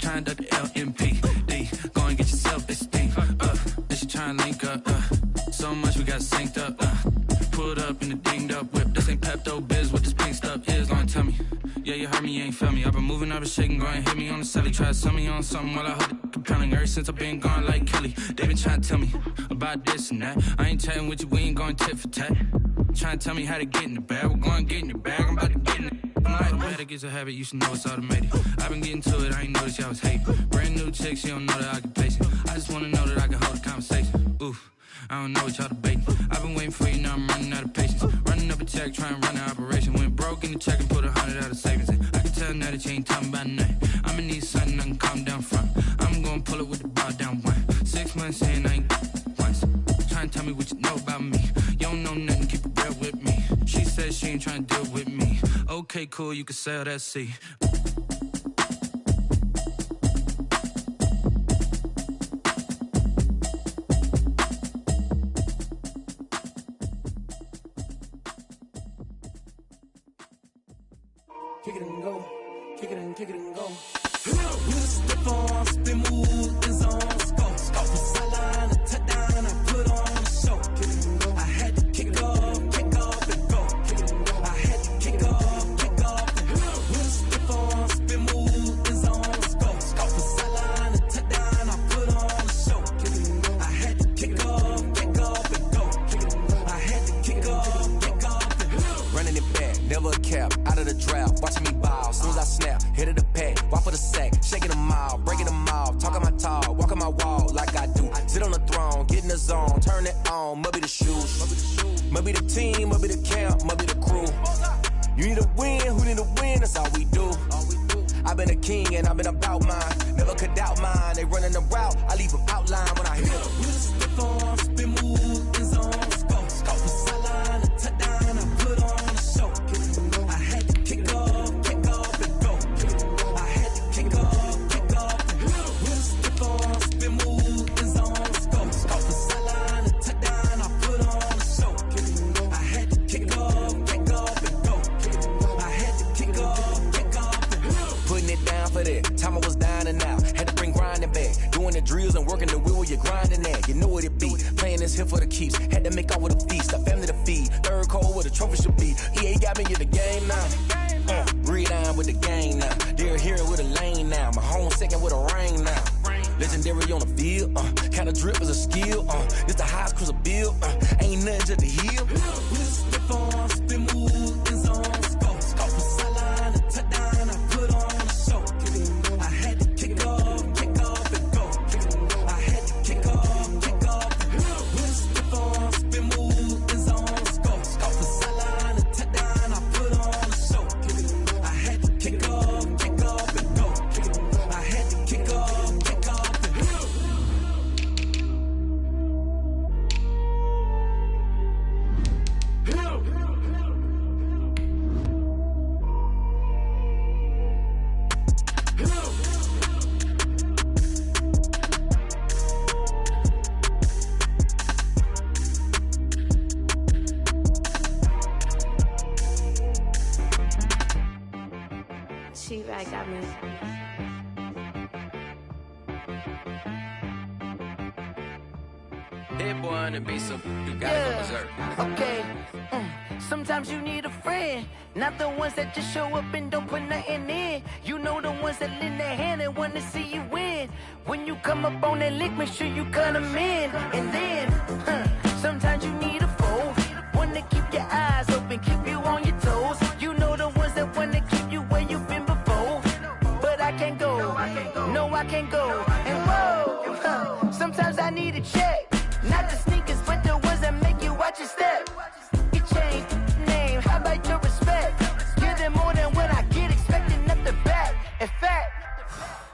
trying to duck the LMPD. Go and get yourself this thing. Then she trying to link up. So much we got synced up. Pulled up in the dinged up whip. This ain't Pepto Biz, what this pink stuff is. Gonna tell me. Yeah, you heard me, you ain't feel me. I've been moving, I've been shaking, go and hit me on the celly. Try to sell me on something while I hold it compelling. Ever since I've been gone like Kelly, they been trying to tell me about this and that. I ain't chatting with you, we ain't going tit for tat. Trying to tell me how to get in the bag. We're going to get in the bag, I'm about to get in it. I'm like, the way that gets a habit, you should know it's automated. I've been getting to it, I ain't noticed y'all was hating. Brand new chick, she don't know that I can pace it. I just wanna know that I can hold a conversation. Oof, I don't know what y'all debating. I've been waiting for you, now I'm running out of patience. Running up a check, trying to run an operation. Went broke in the check and put 100 out of savings in. I can tell now that you ain't talking about nothing. I'ma need something I can calm down from. I'm gonna pull it with the bar down one. 6 months in, I ain't once. Trying to tell me what you know about me. You don't know nothing, keep it real with me. She said she ain't trying to deal with me. Okay, cool, you can sell that seat. Kick it and go, kick it and go. With a step on, spin move, is on, go. From sideline to touchdown, I put on a show. Kick it and go. I had to kick off and go. Kick it and go. I had to kick off and go. With a step on, spin move, is on, go. From sideline to touchdown, I put on a show. Kick it and go. I had to kick off and go. Kick it and go. I had to kick off and go. Running it back, never a cap, out of the drought. Watching me ball, soon as I snap, hit of the pack, walk for the sack, shaking them all, breaking them off, talking my talk, walking my wall like I do. Sit on the throne, get in the zone, turn it on, must be the shoes, must be the team, must be the camp, must be the crew. You need a win, who need a win, that's all we do. I've been a king and I've been about mine, never could doubt mine. They running the route, I leave them outline when I hit them. With a step on, spin move, is on, go. From sideline to touchdown, I put on a show. I had to kick off and go. I had to kick off and go. With a step on, spin move, is on, go. From sideline to touchdown, I put on a show. I had to kick off and go. I had to kick off and go. Putting it down for that, time I was down and out. Had to bring grinding back, doing the drills and working the wheel where you're grinding at. You know what it be, playing this here for the keeps. Had to make out with a feast, a family to feed. Third cold where the trophy should be. EA got me in the game now. Read on with the game now. They're here with a lane now. My home second with a rain now. Legendary on the field, kind of drip is a skill. It's the highest cruiser bill, ain't nothing just the heel. With a step on, spin move, is on, go. From sideline to touchdown, I put on a show. I had to kick off and go. I had to kick off and go. With a step on, spin move, is on, go. From sideline to touchdown, I put on a show. I had to kick off and go. I had to kick off and go. She-Rag got me. Hit boy on the beat, so you gotta go berserk. Okay. Sometimes you need a friend, not the ones that just show up and don't put nothing in. You know the ones that lend their hand and want to see you win. When you come up on that lick, make sure you cut them in. And then, sometimes you need a foe, one to keep your eyes open, keep you on your toes. You know the ones that want to keep you where you've been before. But I can't go, no I can't go. And whoa, sometimes I need a check, not the sneakers, but the ones that make you watch your step. You change name, how about your respect? Give them more than what I get, expecting nothing back. In fact,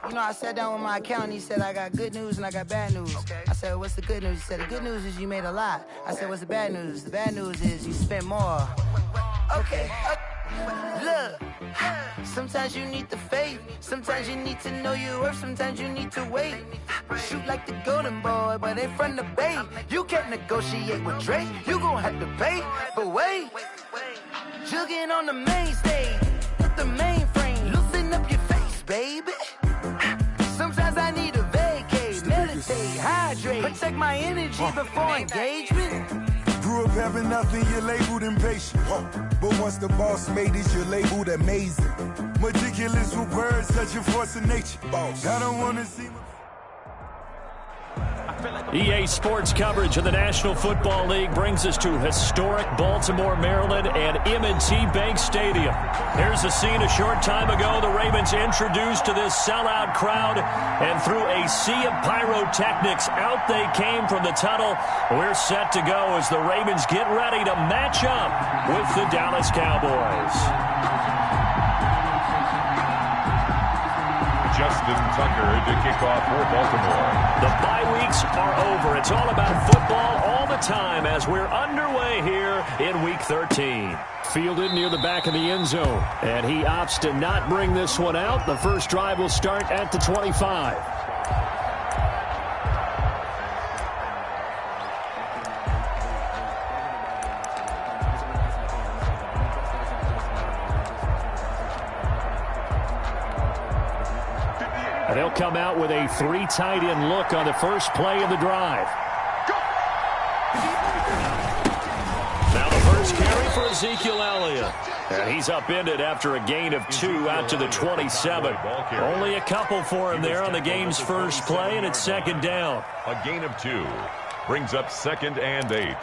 you know, I sat down with my accountant, he said, I got good news and I got bad news. Okay. I said, what's the good news? He said, the good news is you made a lot. I said, what's the bad news? The bad news is you spent more. Okay. Look, sometimes you need the faith, sometimes you need to know your worth, sometimes you need to wait. Shoot like the golden boy, but ain't from the bay. You can't negotiate with Drake, you gon' have to pay. But wait, jugging on the main stage with the mainframe, loosen up your face, baby. hydrate. Protect my energy before engagement. Grew up having nothing, you're labeled impatient. But once the boss made it, you're labeled amazing. Meticulous with words, such a force of nature. I don't want to see... EA Sports coverage of the National Football League brings us to historic Baltimore, Maryland, and M&T Bank Stadium. Here's the scene a short time ago. The Ravens introduced to this sellout crowd, and through a sea of pyrotechnics, out they came from the tunnel. We're set to go as the Ravens get ready to match up with the Dallas Cowboys. Justin Tucker to kick off for Baltimore. The bye weeks are over. It's all about football all the time as we're underway here in Week 13. Fielded near the back of the end zone, and he opts to not bring this one out. The first drive will start at the 25. And they'll come out with a 3 tight end look on the first play of the drive. Now the first carry for Ezekiel Elliott. And he's upended after a gain of 2 out to the 27. Only a couple for him there on the game's first play, and it's second down. A gain of 2 brings up 2nd and 8.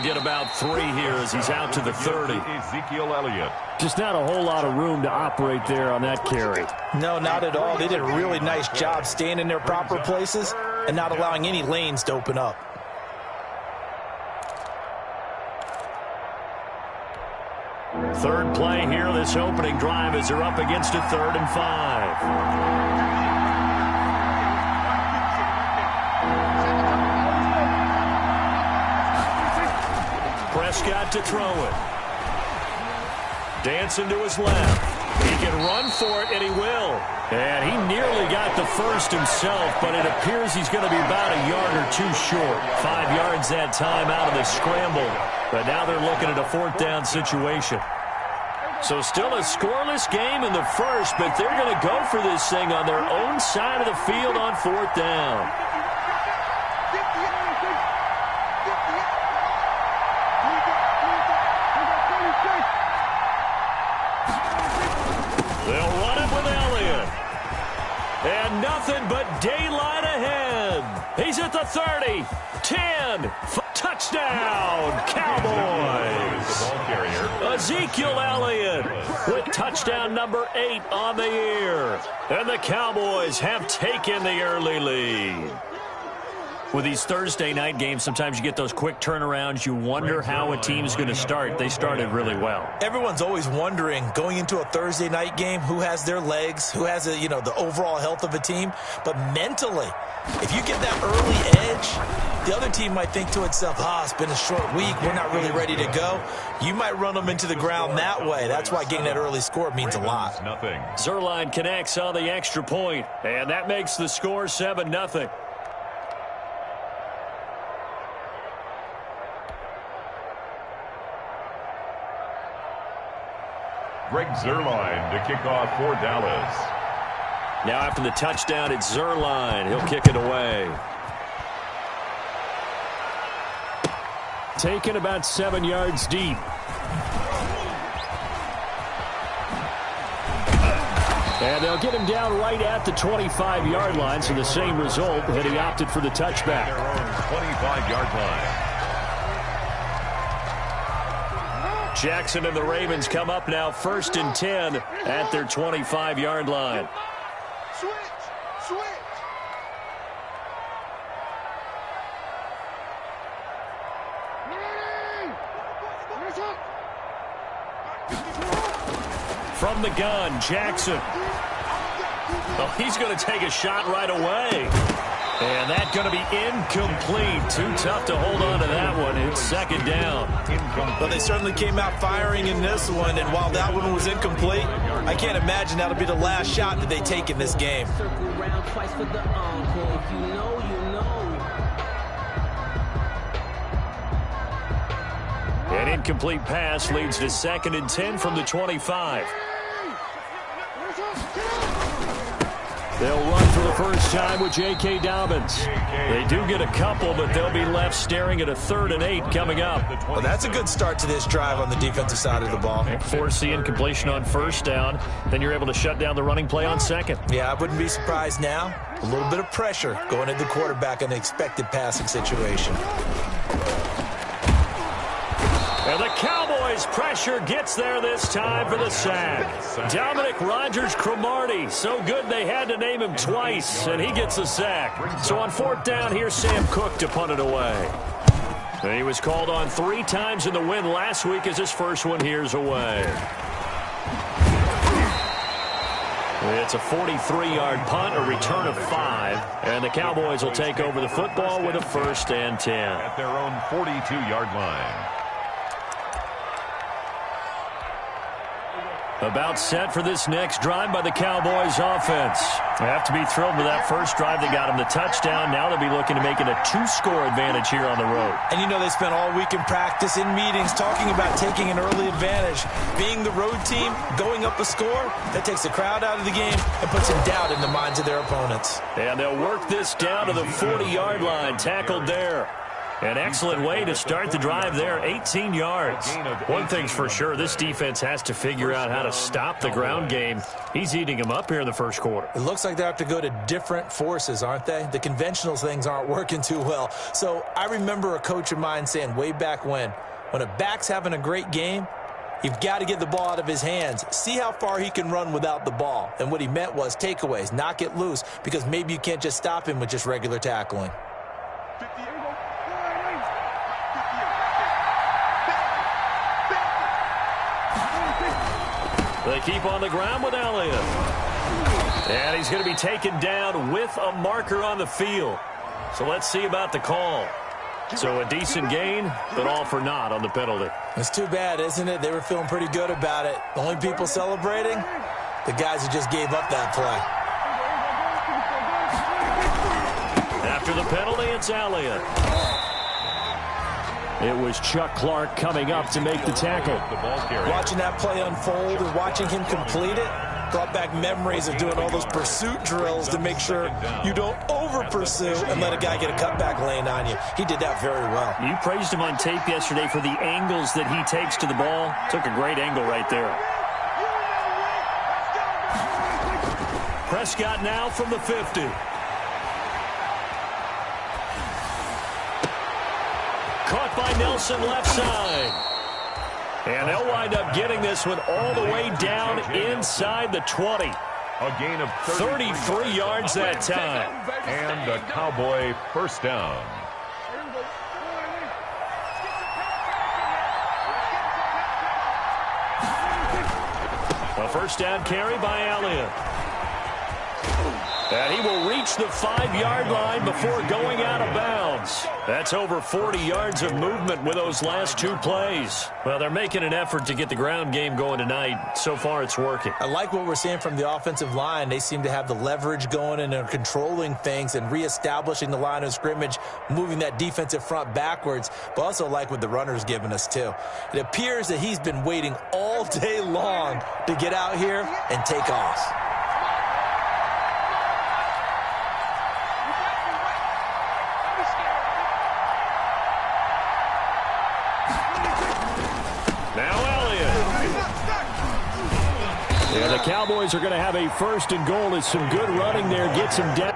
Get about 3 here as he's out to the 30. Ezekiel Elliott. Just not a whole lot of room to operate there on that carry. No, not at all. They did a really nice job staying in their proper places and not allowing any lanes to open up. Third play here, this opening drive as they're up against a 3rd and 5. Prescott to throw it. Dancing to his left. He can run for it, and he will. And he nearly got the first himself, but it appears he's going to be about a yard or 2 short. 5 yards that time out of the scramble. But now they're looking at a 4th down situation. So still a scoreless game in the first, but they're going to go for this thing on their own side of the field on 4th down. They'll run it with Elliott. And nothing but daylight ahead. He's at the 30, 10, touchdown, Cowboys. Ezekiel Elliott with touchdown number 8 on the year. And the Cowboys have taken the early lead. With these Thursday night games, sometimes you get those quick turnarounds. You wonder how a team's going to start. They started really well. Everyone's always wondering, going into a Thursday night game, who has their legs, who has the overall health of a team. But mentally, if you get that early edge, the other team might think to itself, it's been a short week, we're not really ready to go. You might run them into the ground that way. That's why getting that early score means a lot. Zuerlein connects on the extra point, and that makes the score 7-0. Greg Zuerlein to kick off for Dallas. Now after the touchdown, it's Zuerlein. He'll kick it away. Taken about 7 yards deep. And they'll get him down right at the 25-yard line, so the same result, and he opted for the touchback. Their own 25-yard line. Jackson and the Ravens come up now 1st and 10 at their 25-yard line. From the gun, Jackson. Oh, he's going to take a shot right away. And that's going to be incomplete. Too tough to hold on to that one. It's 2nd down. Well, they certainly came out firing in this one, and while that one was incomplete, I can't imagine that'll be the last shot that they take in this game. An incomplete pass leads to 2nd and 10 from the 25. They'll run for the first time with J.K. Dobbins. They do get a couple, but they'll be left staring at a 3rd and 8 coming up. Well, that's a good start to this drive on the defensive side of the ball. Force the incompletion on 1st down. Then you're able to shut down the running play on 2nd. Yeah, I wouldn't be surprised now. A little bit of pressure going at the quarterback in the expected passing situation. And the Cowboys' pressure gets there this time for the sack. Dominic Rodgers-Cromartie, so good they had to name him twice, and he gets a sack. So on 4th down, here's Sam Cook to punt it away. And he was called on 3 times in the win last week as his first one here's away. It's a 43-yard punt, a return of 5, and the Cowboys will take over the football with a 1st and 10. At their own 42-yard line. About set for this next drive by the Cowboys offense. They have to be thrilled with that first drive. They got them the touchdown. Now they'll be looking to make it a 2-score advantage here on the road. And you know they spent all week in practice, in meetings, talking about taking an early advantage. Being the road team, going up a score, that takes the crowd out of the game and puts some doubt in the minds of their opponents. And they'll work this down to the 40-yard line, tackled there. An excellent way to start the drive there, 18 yards. One thing's for sure, this defense has to figure out how to stop the ground game. He's eating them up here in the first quarter. It looks like they have to go to different forces, aren't they? The conventional things aren't working too well. So I remember a coach of mine saying way back when a back's having a great game, you've got to get the ball out of his hands. See how far he can run without the ball. And what he meant was takeaways, knock it loose, because maybe you can't just stop him with just regular tackling. They keep on the ground with Elliott. And he's going to be taken down with a marker on the field. So let's see about the call. So a decent gain, but all for naught on the penalty. It's too bad, isn't it? They were feeling pretty good about it. The only people celebrating, the guys who just gave up that play. After the penalty, it's Elliott. It was Chuck Clark coming up to make the tackle. Watching that play unfold and watching him complete it brought back memories of doing all those pursuit drills to make sure you don't over-pursue and let a guy get a cutback lane on you. He did that very well. You praised him on tape yesterday for the angles that he takes to the ball. Took a great angle right there. Prescott now from the 50. Caught by Nelson left side. And they'll wind up getting this one all the way down inside the 20. A gain of 33 yards that time. And a Cowboy first down. A first down carry by Elliott. And he will reach the 5-yard line before going out of bounds. That's over 40 yards of movement with those last 2 plays. Well, they're making an effort to get the ground game going tonight. So far, it's working. I like what we're seeing from the offensive line. They seem to have the leverage going and are controlling things and reestablishing the line of scrimmage, moving that defensive front backwards, but also like what the runner's giving us, too. It appears that he's been waiting all day long to get out here and take off. And the Cowboys are going to have a 1st and goal as some good running there gets him down.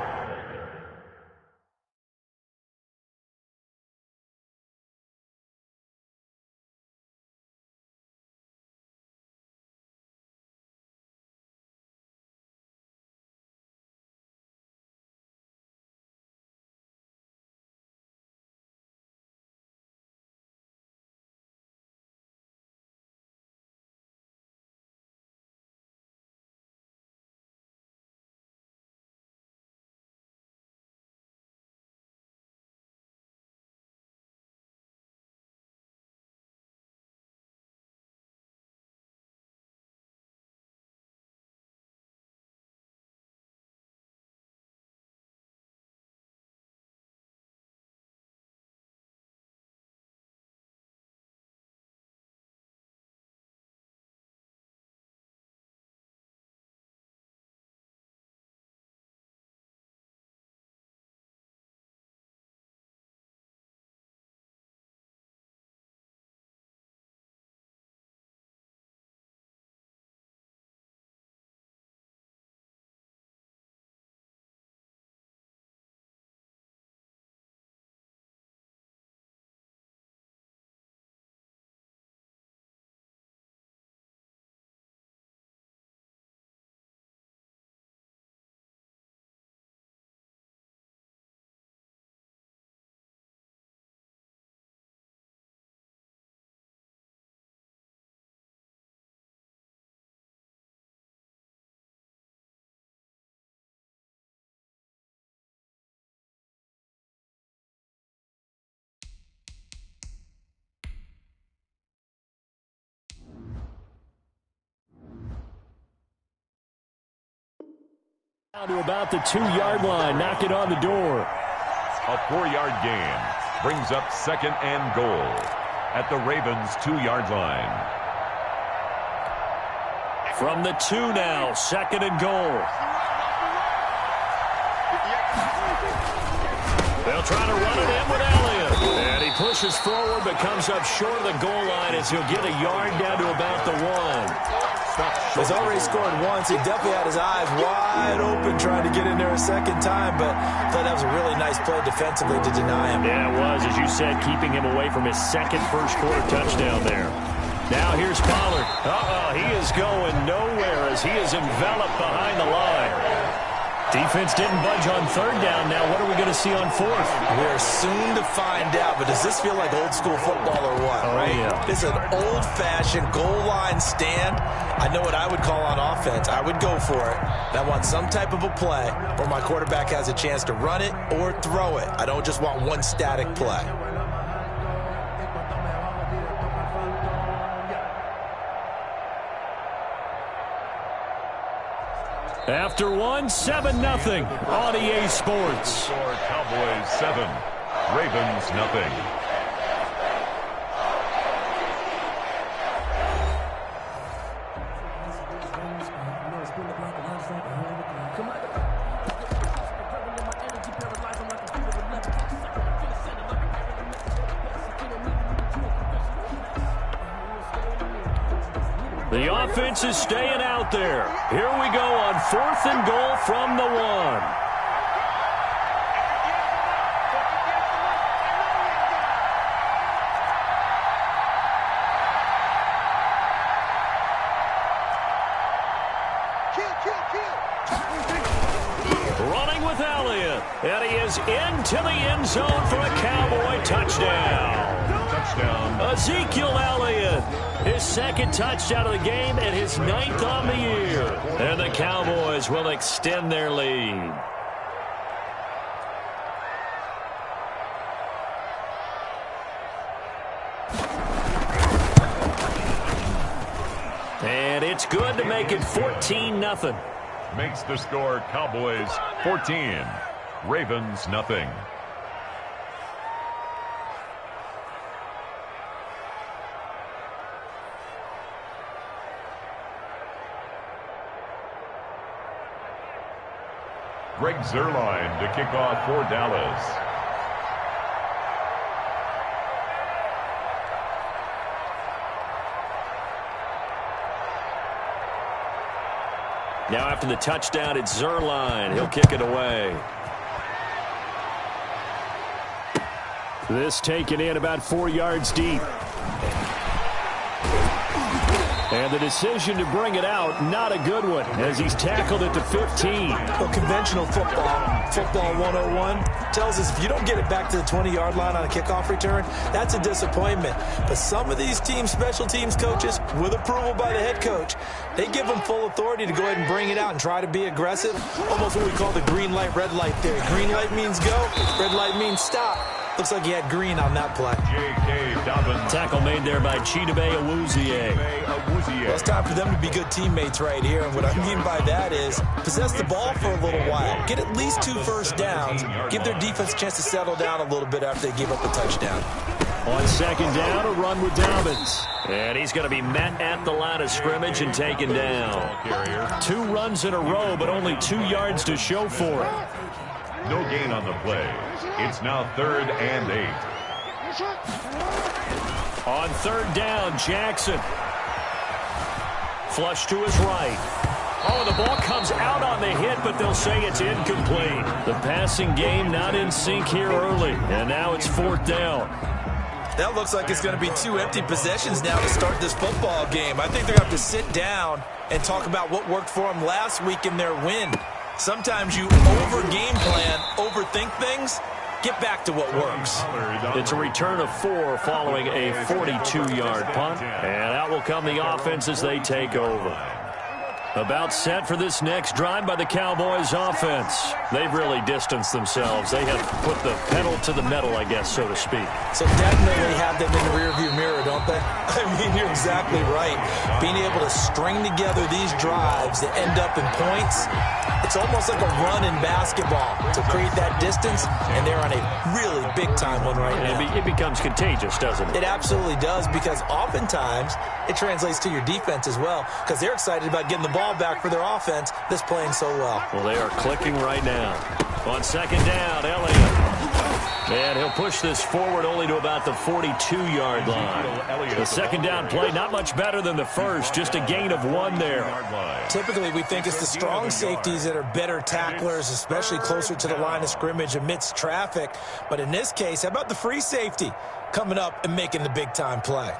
Down to about the 2-yard line. Knock it on the door. A 4-yard gain brings up 2nd and goal at the Ravens' 2-yard line. From the 2 now, 2nd and goal. They'll try to run it in with Elliott. And he pushes forward but comes up short of the goal line as he'll get a yard down to about the 1. He's already scored once. He definitely had his eyes wide open trying to get in there a second time, but I thought that was a really nice play defensively to deny him. Yeah, it was, as you said, keeping him away from his second first-quarter touchdown there. Now here's Pollard. He is going nowhere as he is enveloped behind the line. Defense didn't budge on 3rd down. Now what are we going to see on 4th? We're soon to find out, but does this feel like old school football or what? Oh, right? Yeah. It's an old-fashioned goal line stand. I know what I would call on offense. I would go for it. And I want some type of a play where my quarterback has a chance to run it or throw it. I don't just want one static play. After 1, 7-0 on EA Sports. Score Cowboys 7, Ravens nothing. The offense is staying out there. Here we go on 4th and goal from the 1. Running with Elliott, and he is into the end zone for a Cowboy touchdown. Ezekiel Elliott, his 2nd touchdown of the game and his 9th on the year. And the Cowboys will extend their lead. And it's good to make it 14-0. Makes the score Cowboys 14, Ravens nothing. Greg Zuerlein to kick off for Dallas. Now after the touchdown, it's Zuerlein. He'll kick it away. This taken in about 4 yards deep. And the decision to bring it out, not a good one, as he's tackled at the 15. Well, conventional football 101, tells us if you don't get it back to the 20-yard line on a kickoff return, that's a disappointment. But some of these teams, special teams coaches, with approval by the head coach, they give them full authority to go ahead and bring it out and try to be aggressive. Almost what we call the green light, red light theory. Green light means go, red light means stop. Looks like he had green on that play. Tackle made there by Chidobe Awuzie. Well, it's time for them to be good teammates right here. And what I mean by that is possess the ball for a little while. Get at least 2 first downs. Give their defense a chance to settle down a little bit after they give up the touchdown. On 2nd down, a run with Dobbins. And he's going to be met at the line of scrimmage and taken down. 2 runs in a row, but only 2 yards to show for it. No gain on the play. It's now 3rd and 8. On 3rd down, Jackson. Flush to his right. Oh, the ball comes out on the hit, but they'll say it's incomplete. The passing game not in sync here early, and now it's 4th down. That looks like it's going to be 2 empty possessions now to start this football game. I think they're going to have to sit down and talk about what worked for them last week in their win. Sometimes you over-game plan, overthink things. Get back to what works. It's a return of 4 following a 42-yard punt. And out will come the offense as they take over. About set for this next drive by the Cowboys offense. They've really distanced themselves. They have put the pedal to the metal, I guess, so to speak. So definitely have them in the rearview mirror, don't they? I mean, you're exactly right. Being able to string together these drives that end up in points, it's almost like a run in basketball to create that distance, and they're on a really big-time one right now. It becomes contagious, doesn't it? It absolutely does, because oftentimes it translates to your defense as well, because they're excited about getting the ball back for their offense that's playing so well. Well, they are clicking right now. On second down, Elliott. And he'll push this forward only to about the 42-yard line. The second down play, not much better than the first, just a gain of 1 there. Typically, we think it's the strong safeties that are better tacklers, especially closer to the line of scrimmage amidst traffic. But in this case, how about the free safety coming up and making the big-time play?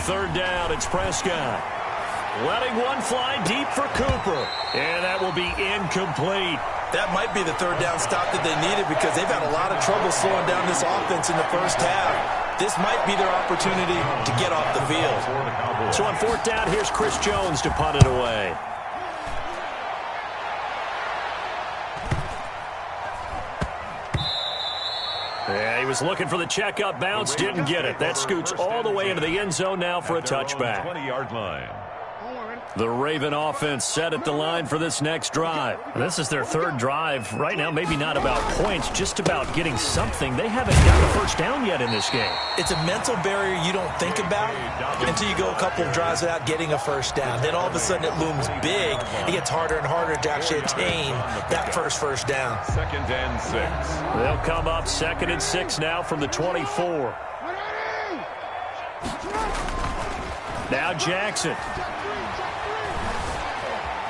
Third down, it's Prescott. Letting one fly deep for Cooper. And that will be incomplete. That might be the third down stop that they needed, because they've had a lot of trouble slowing down this offense in the first half. This might be their opportunity to get off the field. So on fourth down, here's Chris Jones to punt it away. Yeah, he was looking for the checkup bounce, didn't get it. That scoots all the way into the end zone now for a touchback. 20-yard line. The Raven offense set at the line for this next drive. This is their third drive. Right now, maybe not about points, just about getting something. They haven't gotten a first down yet in this game. It's a mental barrier you don't think about until you go a couple of drives without getting a first down. Then all of a sudden it looms big. It gets harder and harder to actually attain that first down. 2nd and 6. They'll come up 2nd and 6 now from the 24. Now Jackson.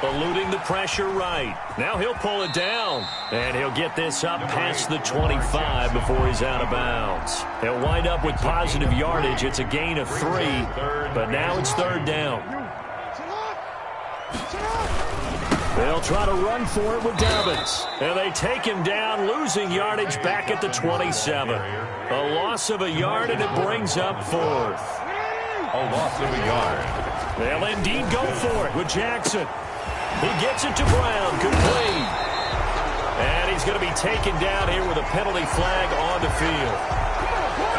Eluding the pressure right. Now he'll pull it down. And he'll get this up past the 25 before he's out of bounds. He'll wind up with positive yardage. It's a gain of 3. But now it's third down. They'll try to run for it with Dobbins. And they take him down, losing yardage back at the 27. A loss of a yard, and it brings up 4th. A loss of a yard. They'll indeed go for it with Jackson. He gets it to Brown, complete. And he's going to be taken down here with a penalty flag on the field.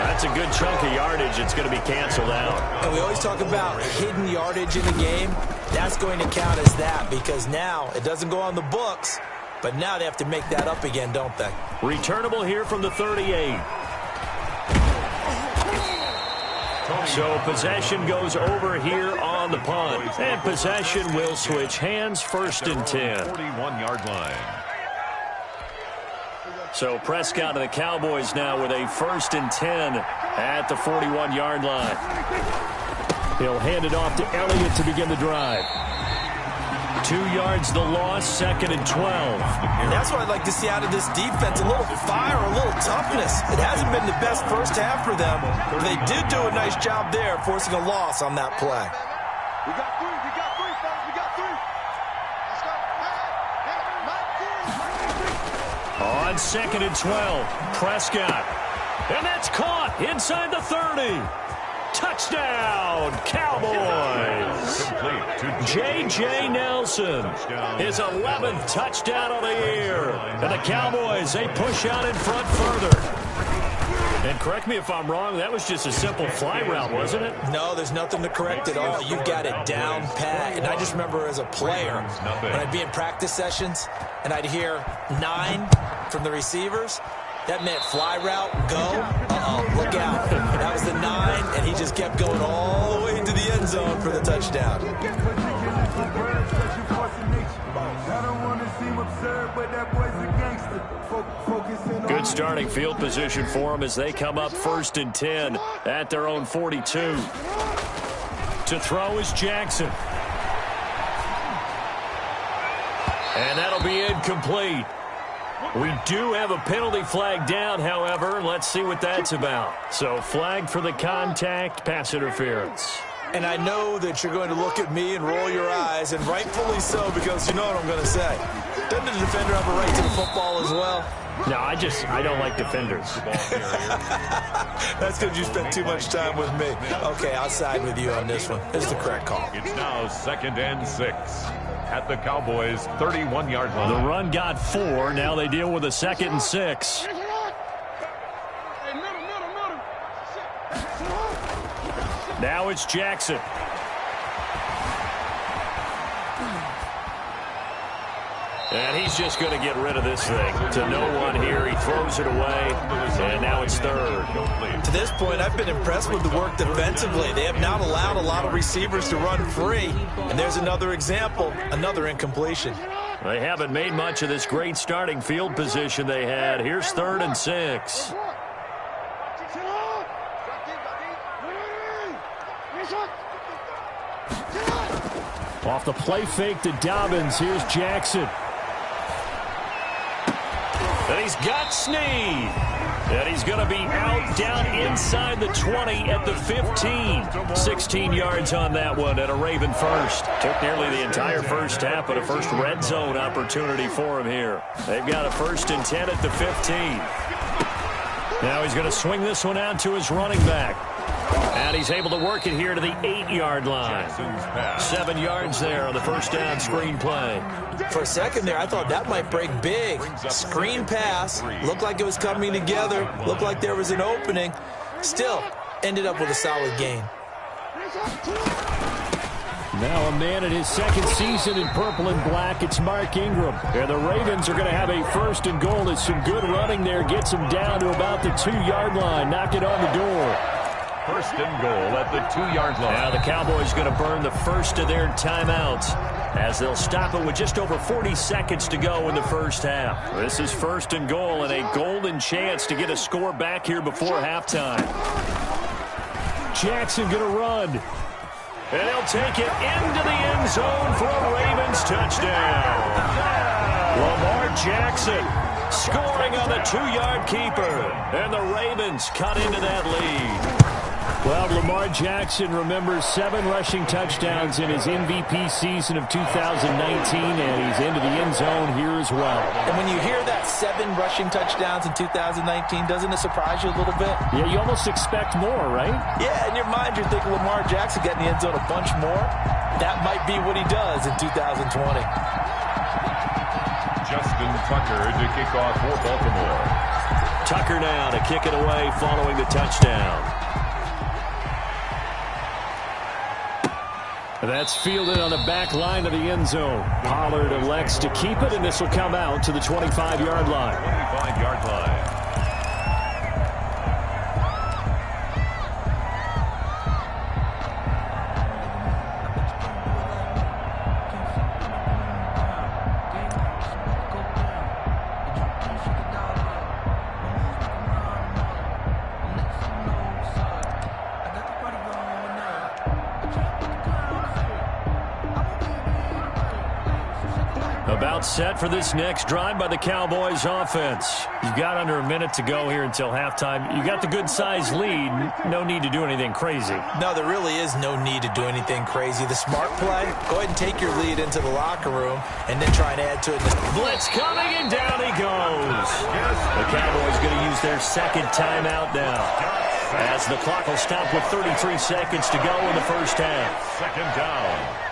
That's a good chunk of yardage. It's going to be canceled out. And we always talk about hidden yardage in the game. That's going to count as that, because now it doesn't go on the books, but now they have to make that up again, don't they? Returnable here from the 38. So possession goes over here on the punt. And possession will switch hands, 1st and 10. 41-yard line. So Prescott and the Cowboys now with a 1st and 10 at the 41-yard line. He'll hand it off to Elliott to begin the drive. 2 yards the loss, 2nd and 12. And that's what I'd like to see out of this defense, a little fire, a little toughness. It hasn't been the best first half for them, but they did do a nice job there, forcing a loss on that play. We got 3, fellas, we got 3. Let's go. On 2nd and 12, Prescott. And that's caught inside the 30. Touchdown, Cowboys. J.J. Nelson, his 11th touchdown of the year. And the Cowboys, they push out in front further. And correct me if I'm wrong, that was just a simple fly route, wasn't it? No, there's nothing to correct at all. You've got it down pat. And I just remember as a player, when I'd be in practice sessions and I'd hear 9 from the receivers, that meant fly route, go. Uh-oh, look out. That was the 9, and he just kept going all the way into the end zone for the touchdown. Good starting field position for them as they come up 1st and 10 at their own 42. To throw is Jackson. And that'll be incomplete. We do have a penalty flag down, however. Let's see what that's about. So flag for the contact, pass interference. And I know that you're going to look at me and roll your eyes, and rightfully so, because you know what I'm going to say. Doesn't the defender have a right to the football as well? No, I don't like defenders. That's because you spent too much time with me. Okay, I'll side with you on this one. This is the correct call. It's now 2nd and 6 at the Cowboys' 31-yard line. The run got 4. Now they deal with a 2nd and 6. Now it's Jackson. And he's just going to get rid of this thing. To no one here. He throws it away. And now it's 3rd. To this point, I've been impressed with the work defensively. They have not allowed a lot of receivers to run free. And there's another example, another incompletion. They haven't made much of this great starting field position they had. Here's 3rd and 6. Off the play fake to Dobbins. Here's Jackson. And he's got Snead. And he's going to be out down inside the 20 at the 15. 16 yards on that one at a Raven first. Took nearly the entire first half, but a first red zone opportunity for him here. They've got a 1st and 10 at the 15. Now he's going to swing this one out to his running back. And he's able to work it here to the 8-yard line. 7 yards there on the first down screen play. For a second there, I thought that might break big. Screen pass. Looked like it was coming together. Looked like there was an opening. Still, ended up with a solid gain. Now a man in his 2nd season in purple and black. It's Mark Ingram. And the Ravens are going to have a 1st and goal. It's some good running there. Gets him down to about the 2-yard line. Knock it on the door. 1st and goal at the 2-yard line. Now the Cowboys going to burn the first of their timeouts as they'll stop it with just over 40 seconds to go in the first half. This is 1st and goal and a golden chance to get a score back here before halftime. Jackson going to run. And he'll take it into the end zone for a Ravens touchdown. Lamar Jackson scoring on the 2-yard keeper. And the Ravens cut into that lead. Well, Lamar Jackson remembers 7 rushing touchdowns in his MVP season of 2019, and he's into the end zone here as well. And when you hear that 7 rushing touchdowns in 2019, doesn't it surprise you a little bit? Yeah, you almost expect more, right? Yeah, in your mind you're thinking Lamar Jackson getting the end zone a bunch more. That might be what he does in 2020. Justin Tucker to kick off for Baltimore. Tucker now to kick it away following the touchdown. That's fielded on the back line of the end zone. Pollard elects to keep it, and this will come out to the 25-yard line. 25-yard line. About set for this next drive by the Cowboys offense. You've got under a minute to go here until halftime. You got the good-sized lead. No need to do anything crazy. No, there really is no need to do anything crazy. The smart play, go ahead and take your lead into the locker room and then try and add to it. Blitz coming, and down he goes. The Cowboys going to use their 2nd timeout now, as the clock will stop with 33 seconds to go in the first half. 2nd down.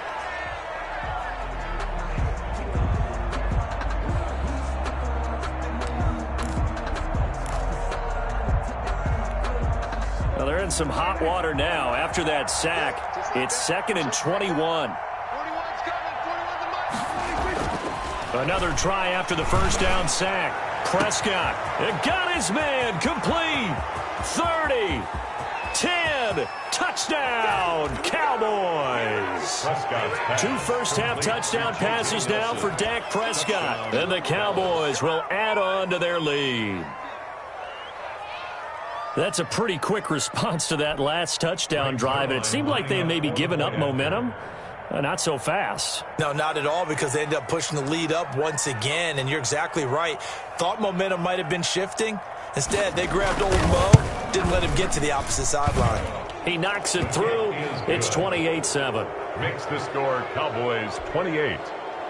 Well, they're in some hot water now. After that sack, it's 2nd and 21. Another try after the first down sack. Prescott, it got his man, complete. 30, 10, touchdown, Cowboys. 2 first-half touchdown passes now for Dak Prescott. And the Cowboys will add on to their lead. That's a pretty quick response to that last touchdown drive, and it seemed like they had maybe given up momentum. Not so fast. No, not at all, because they end up pushing the lead up once again, and you're exactly right. Thought momentum might have been shifting. Instead, they grabbed old Mo, didn't let him get to the opposite sideline. He knocks it through. It's 28-7. Makes the score Cowboys 28,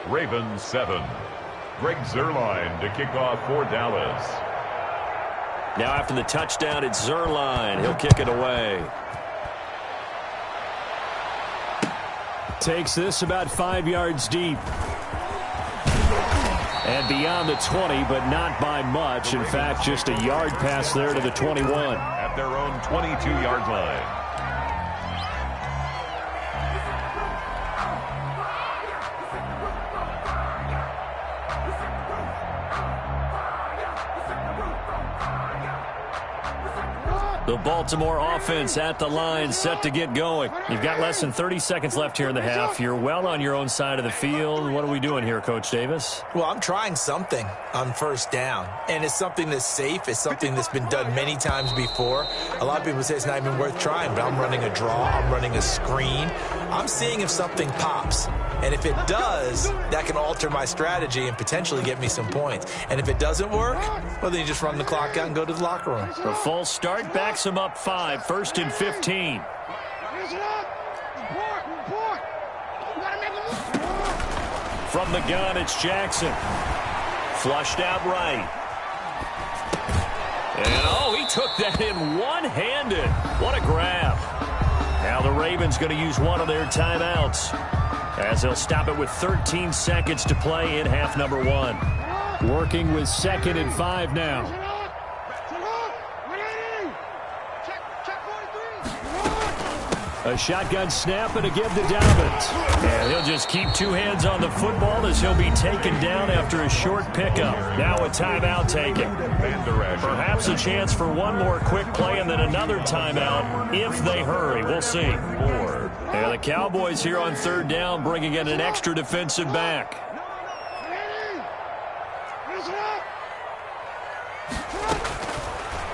Ravens 7. Greg Zuerlein to kick off for Dallas. Now after the touchdown, it's Zuerlein. He'll kick it away. Takes this about 5 yards deep. And beyond the 20, but not by much. In fact, just a yard pass there to the 21. At their own 22-yard line. The Baltimore offense at the line, set to get going. You've got less than 30 seconds left here in the half. You're well on your own side of the field. What are we doing here, Coach Davis? Well, I'm trying something on first down, and it's something that's safe. It's something that's been done many times before. A lot of people say it's not even worth trying, but I'm running a draw. I'm running a screen. I'm seeing if something pops. And if it does, that can alter my strategy and potentially get me some points. And if it doesn't work, well, then you just run the clock out and go to the locker room. The false start backs him up 5, 1st and 15. From the gun, it's Jackson. Flushed out right. And, oh, he took that in one-handed. What a grab. Now the Ravens going to use one of their timeouts, as they'll stop it with 13 seconds to play in half number 1. Working with 2nd and 5 now. A shotgun snap and a give to Dobbins. And he'll just keep 2 hands on the football as he'll be taken down after a short pickup. Now a timeout taken. Perhaps a chance for one more quick play and then another timeout if they hurry. We'll see. And the Cowboys here on 3rd down, bringing in an extra defensive back.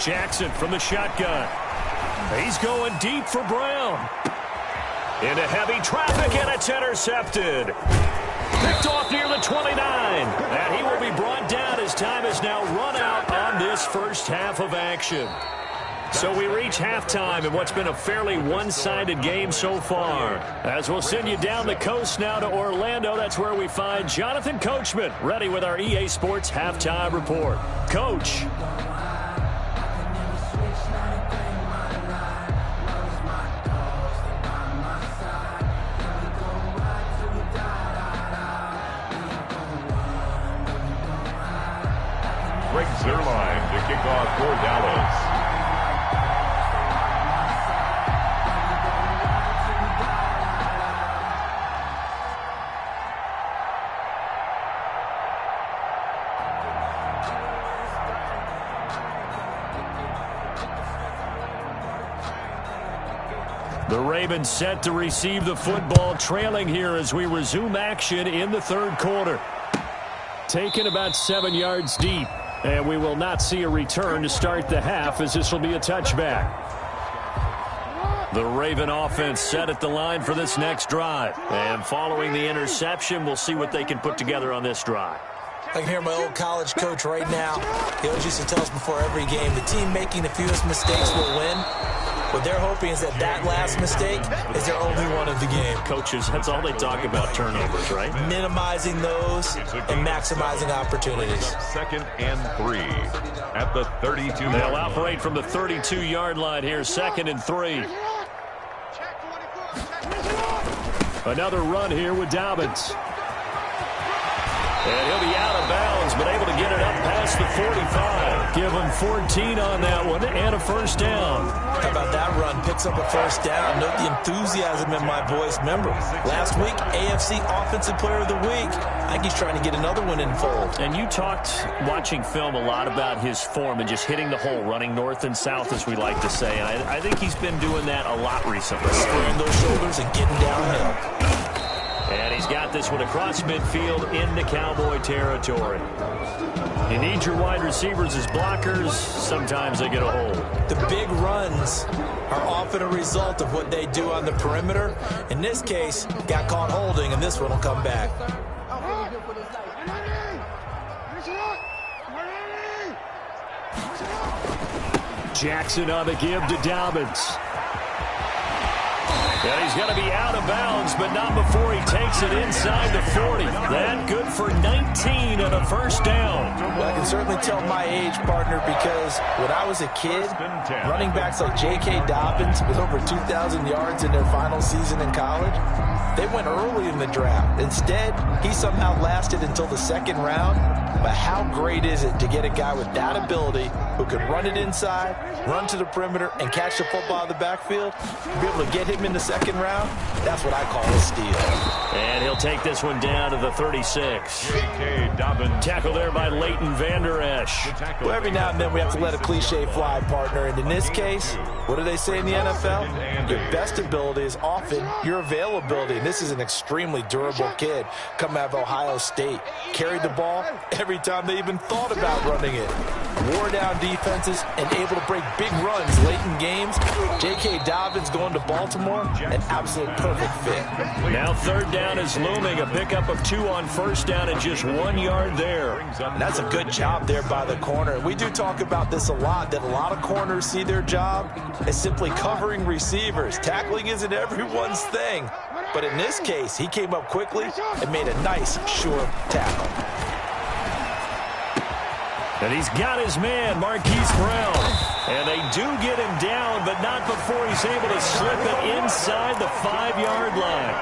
Jackson from the shotgun. He's going deep for Brown. Into heavy traffic, and it's intercepted. Picked off near the 29. And he will be brought down as time has now run out on this first half of action. So we reach halftime in what's been a fairly one-sided game so far. As we'll send you down the coast now to Orlando, that's where we find Jonathan Coachman ready with our EA Sports Halftime Report. Coach. Greg Zuerlein to kick off for Dallas. The Ravens set to receive the football, trailing here as we resume action in the 3rd quarter. Taken about 7 yards deep. And we will not see a return to start the half, as this will be a touchback. The Raven offense set at the line for this next drive. And following the interception, we'll see what they can put together on this drive. I can hear my old college coach right now. He always used to tell us before every game, the team making the fewest mistakes will win. What they're hoping is that last mistake is their only one of the game. Coaches, that's all they talk about, turnovers, right? Minimizing those and maximizing opportunities. 2nd and 3 at the 32. They'll operate from the 32-yard line here, 2nd and 3. Another run here with Dobbins. And he'll be out of bounds, but able to get it up past the 45. Give him 14 on that one and a first down. How about that run? Picks up a first down. Note the enthusiasm in my voice. Remember, last week, AFC Offensive Player of the Week. I think he's trying to get another one in fold. And you talked, watching film, a lot about his form and just hitting the hole, running north and south, as we like to say. And I think he's been doing that a lot recently. Squaring those shoulders and getting downhill. And he's got this one across midfield into Cowboy territory. You need your wide receivers as blockers. Sometimes they get a hold. The big runs are often a result of what they do on the perimeter. In this case, got caught holding, and this one will come back. Jackson on the give to Dobbins. And he's going to be out of bounds, but not before he takes it inside the 40. That good for 19 and a first down. Well, I can certainly tell my age, partner, because when I was a kid, running backs like J.K. Dobbins with over 2,000 yards in their final season in college, they went early in the draft. Instead, he somehow lasted until the second round. But how great is it to get a guy with that ability who can run it inside, run to the perimeter, and catch the football out of the backfield? Be able to get him in the second round? That's what I call a steal. And he'll take this one down to the 36. Tackle there by Leighton Vander Esch. Well, every now and then we have to let a cliche fly, partner. And in this case, what do they say in the NFL? Your best ability is often your availability. And this is an extremely durable kid coming out of Ohio State. Carried the ball every time they even thought about running it. Wore down defenses and able to break big runs late in games. J.K. Dobbins going to Baltimore, an absolute perfect fit. Now third down is looming. A pickup of 2 on first down and just 1 yard there. And that's a good job there by the corner. We do talk about this a lot, that a lot of corners see their job as simply covering receivers. Tackling isn't everyone's thing. But in this case, he came up quickly and made a nice, sure tackle. And he's got his man, Marquise Brown. And they do get him down, but not before he's able to slip it inside the 5-yard line.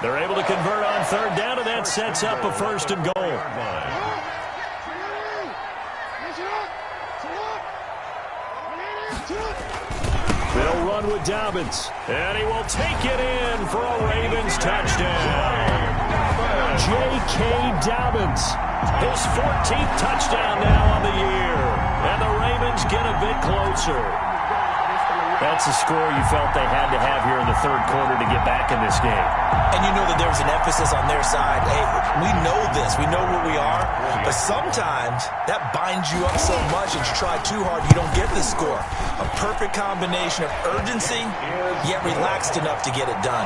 They're able to convert on third down, and that sets up a first and goal. They'll run with Dobbins, and he will take it in for a Ravens touchdown. J.K. Dobbins, his 14th touchdown now on the year, and the Ravens get a bit closer. That's a score you felt they had to have here in the third quarter to get back in this game. And you know that there's an emphasis on their side. Hey, we know this. We know where we are. But sometimes that binds you up so much that you try too hard, you don't get the score. A perfect combination of urgency, yet relaxed enough to get it done.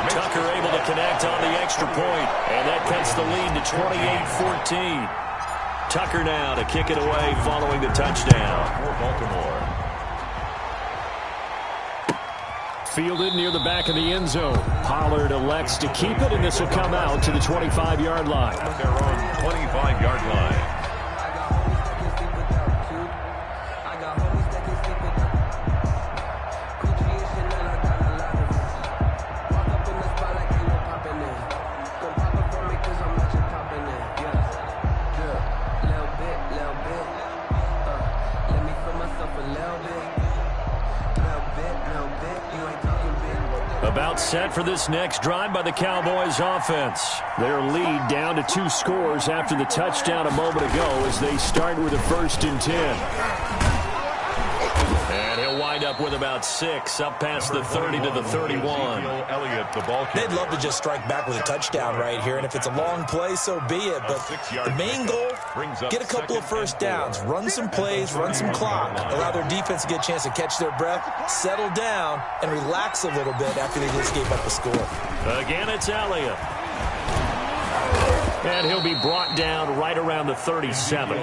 Tucker able to connect on the extra point, and that cuts the lead to 28-14. Tucker now to kick it away following the touchdown. For Baltimore. Fielded near the back of the end zone. Pollard elects to keep it, and this will come out to the 25-yard line. Their own 25-yard line. About set for this next drive by the Cowboys offense. Their lead down to 2 scores after the touchdown a moment ago as they start with a 1st and 10. And he'll wind up with about 6 up past the 30 to the 31. They'd love to just strike back with a touchdown right here, and if it's a long play, so be it. But the main goal, get a couple of first downs, run some plays, run some clock, allow their defense to get a chance to catch their breath, settle down, and relax a little bit after they just gave up a score. Again, it's Elliott. And he'll be brought down right around the 37.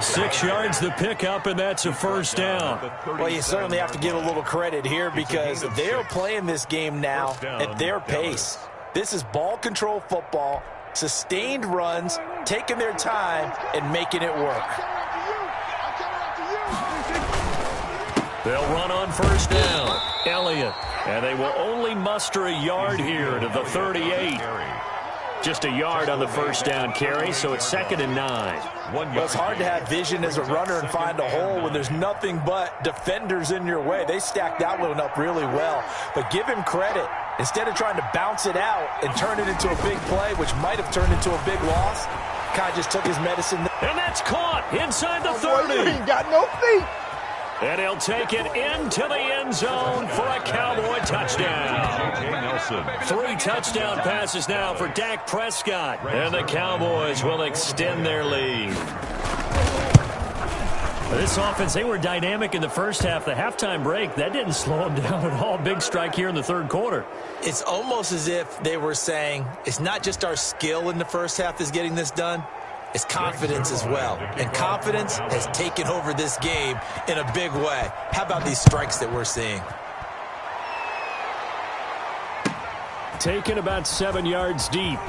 6 yards the pickup, and that's a 1st down. Well, you certainly have to give a little credit here because they're playing this game now at their pace. This is ball control football, sustained runs, taking their time, and making it work. They'll run on 1st down. Elliott. And they will only muster a yard here to the 38. Just a yard on the 1st down carry, so it's 2nd and 9. Well, it's hard to have vision as a runner and find a hole when there's nothing but defenders in your way. They stacked that one up really well. But give him credit. Instead of trying to bounce it out and turn it into a big play, which might have turned into a big loss, kind of just took his medicine. And that's caught inside the 30. He ain't got no feet. And he'll take it into the end zone for a Cowboy touchdown. 3 touchdown passes now for Dak Prescott. And the Cowboys will extend their lead. This offense, they were dynamic in the first half. The halftime break, that didn't slow them down at all. Big strike here in the third quarter. It's almost as if they were saying, it's not just our skill in the first half that's getting this done, it's confidence as well. And confidence has taken over this game in a big way. How about these strikes that we're seeing? Taken about 7 yards deep.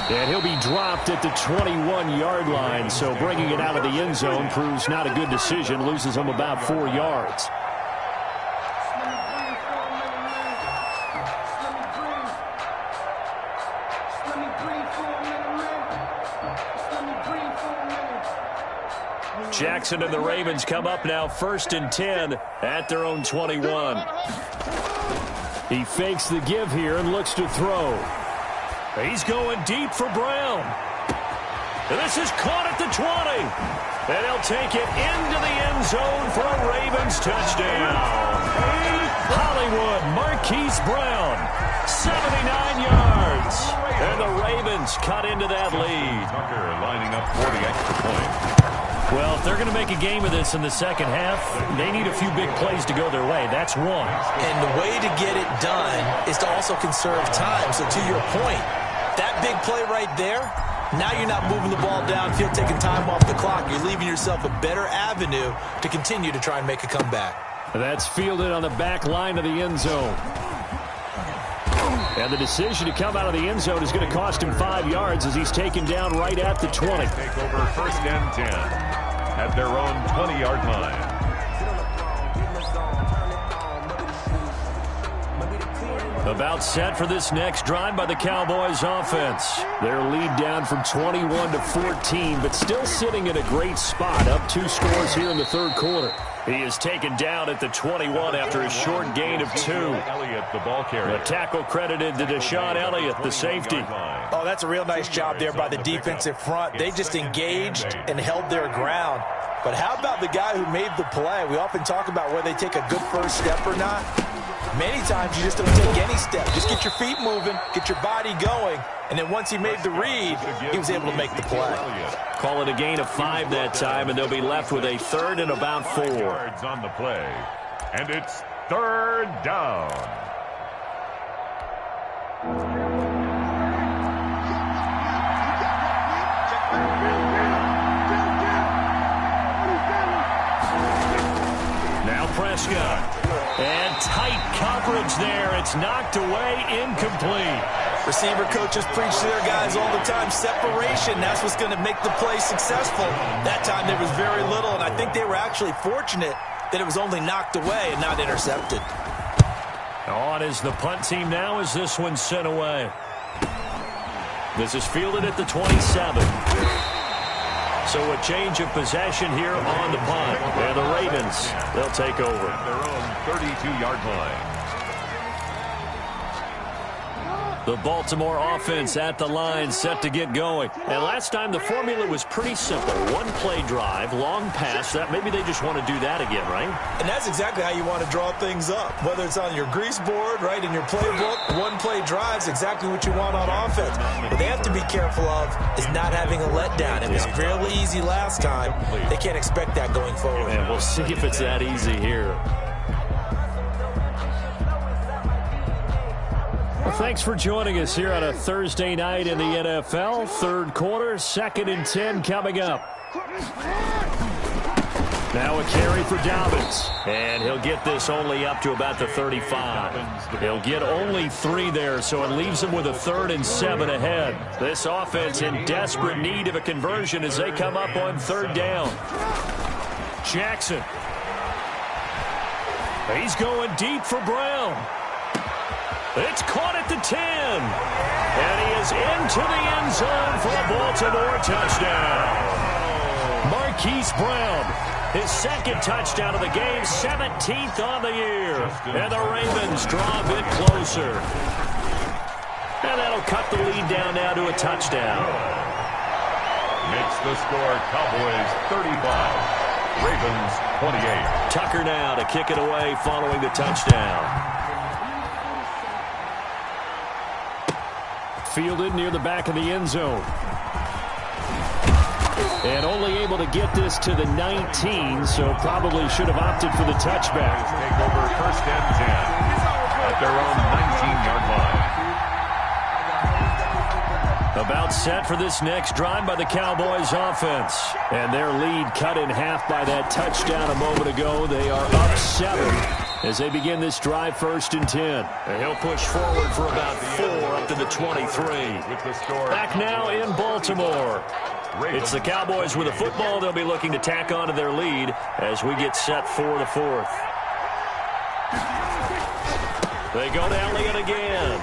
And he'll be dropped at the 21-yard line, so bringing it out of the end zone proves not a good decision, loses him about 4 yards. Jackson and the Ravens come up now 1st and 10 at their own 21. He fakes the give here and looks to throw. He's going deep for Brown. And this is caught at the 20. And he'll take it into the end zone for a Ravens touchdown. Hollywood Marquise Brown, 79 yards. And the Ravens cut into that lead. Tucker lining up for the extra point. Well, if they're going to make a game of this in the second half, they need a few big plays to go their way. That's one. And the way to get it done is to also conserve time. So to your point, that big play right there, now you're not moving the ball downfield, taking time off the clock. You're leaving yourself a better avenue to continue to try and make a comeback. That's fielded on the back line of the end zone. And the decision to come out of the end zone is going to cost him 5 yards as he's taken down right at the 20. Take over 1st and 10 at their own 20-yard line. About set for this next drive by the Cowboys offense. Their lead down from 21 to 14, but still sitting in a great spot, up 2 scores here in the third quarter. He is taken down at the 21 after a short gain of 2. Elliott, the ball carrier. The tackle credited to Deshaun Elliott, the safety. Oh, that's a real nice job there by the defensive front. They just engaged and held their ground. But how about the guy who made the play? We often talk about whether they take a good first step or not. Many times you just don't take any step. Just get your feet moving, get your body going, and then once he made the read, he was able to make the play. Call it a gain of 5 that time, and they'll be left with a 3rd and about 4. Yards on the play, and it's 3rd down. Now Prescott. And tight coverage there. It's knocked away, incomplete. Receiver coaches preach to their guys all the time. Separation, that's what's going to make the play successful. That time there was very little, and I think they were actually fortunate that it was only knocked away and not intercepted. On is the punt team now as this one's sent away. This is fielded at the 27. So a change of possession here on the punt. And the Ravens, they'll take over. At their own 32-yard line. The Baltimore offense at the line, set to get going. And last time the formula was pretty simple. One play drive, long pass. That maybe they just want to do that again, right? And that's exactly how you want to draw things up. Whether it's on your grease board, right, in your playbook, one play drive is exactly what you want on offense. What they have to be careful of is not having a letdown. It was fairly easy last time. They can't expect that going forward. And we'll see if it's that easy here. Well, thanks for joining us here on a Thursday night in the NFL. Third quarter, 2nd and 10 coming up. Now a carry for Dobbins. And he'll get this only up to about the 35. He'll get only 3 there, so it leaves him with a 3rd and 7 ahead. This offense in desperate need of a conversion as they come up on 3rd down. Jackson. He's going deep for Brown. It's caught at the 10. And he is into the end zone for a Baltimore touchdown. Marquise Brown, his 2nd touchdown of the game, 17th on the year. And the Ravens draw a bit closer. And that'll cut the lead down now to a touchdown. Makes the score Cowboys 35, Ravens 28. Tucker now to kick it away following the touchdown. Fielded near the back of the end zone. And only able to get this to the 19, so probably should have opted for the touchback. Take over first and 10 at their own 19-yard line. About set for this next drive by the Cowboys offense. And their lead cut in half by that touchdown a moment ago. They are up 7 as they begin this drive, 1st and 10. And he'll push forward for about 4 up to the 23. Back now in Baltimore. It's the Cowboys with the football. They'll be looking to tack on to their lead as we get set for the 4th. They go to Elliott again.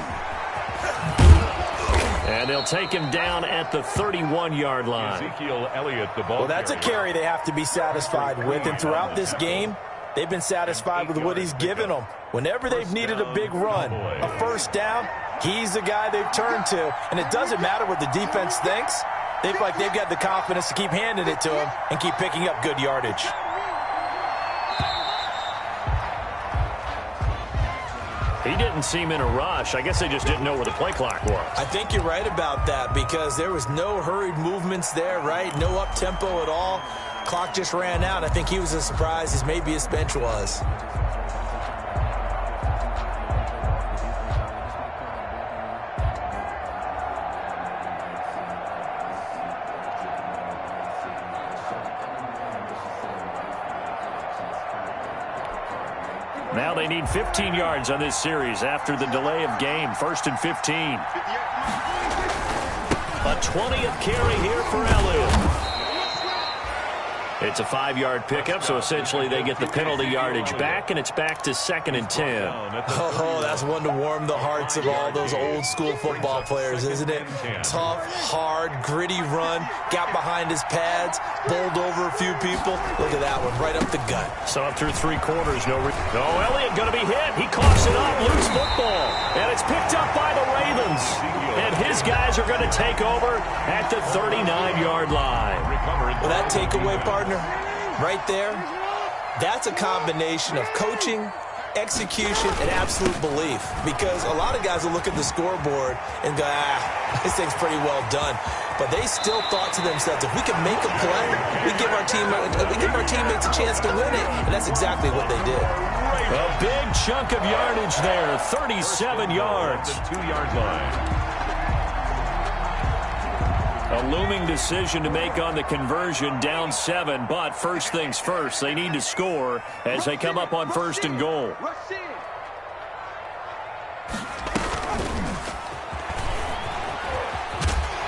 And they'll take him down at the 31-yard line. Ezekiel Elliott, the ball. Well, that's a carry they have to be satisfied with. And throughout this game, they've been satisfied with what he's given them. Whenever they've needed a big run, a first down, he's the guy they've turned to. And it doesn't matter what the defense thinks. They feel like they've got the confidence to keep handing it to him and keep picking up good yardage. He didn't seem in a rush. I guess they just didn't know where the play clock was. I think you're right about that because there was no hurried movements there, right? No up-tempo at all. Clock just ran out. I think he was as surprised as maybe his bench was. Now they need 15 yards on this series after the delay of game. 1st and 15. A 20th carry here for Elliott. It's a 5-yard pickup, so essentially they get the penalty yardage back, and it's back to 2nd and 10. Oh, that's one to warm the hearts of all those old-school football players, isn't it? Tough, hard, gritty run, got behind his pads, bowled over a few people. Look at that one, right up the gut. So up through 3 quarters, no, Elliott going to be hit. He coughs it up, loose football, and it's picked up by the Ravens. And his guys are going to take over at the 39-yard line. Well, that takeaway, partner, right there, that's a combination of coaching, execution, and absolute belief. Because a lot of guys will look at the scoreboard and go, this thing's pretty well done. But they still thought to themselves, if we can make a play, we give our teammates a chance to win it. And that's exactly what they did. A big chunk of yardage there, 37 yards. The 2-yard line. A looming decision to make on the conversion, down 7, but first things first, they need to score as they come up on 1st and goal.